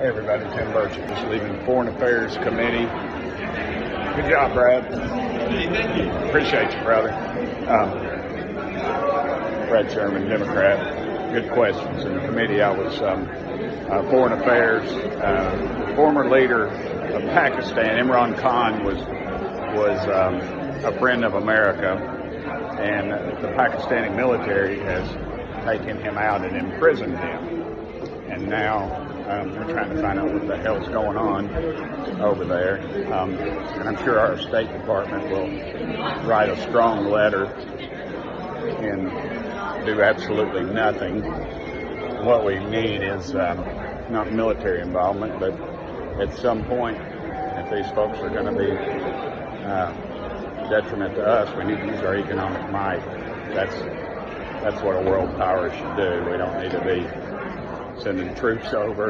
Hey everybody, Tim Burchett, just leaving Foreign Affairs Committee. Good job, Brad. Thank you. Appreciate you, brother. Brad Sherman, Democrat. Good questions. In the committee, I was Foreign Affairs. Former leader of Pakistan, Imran Khan, was a friend of America, and the Pakistani military has taken him out and imprisoned him. And now they're trying to find out what the hell's going on over there. And I'm sure our State Department will write a strong letter and do absolutely nothing. What we need is not military involvement, but at some point, if these folks are going to be detriment to us, we need to use our economic might. That's what a world power should do. We don't need to be sending troops over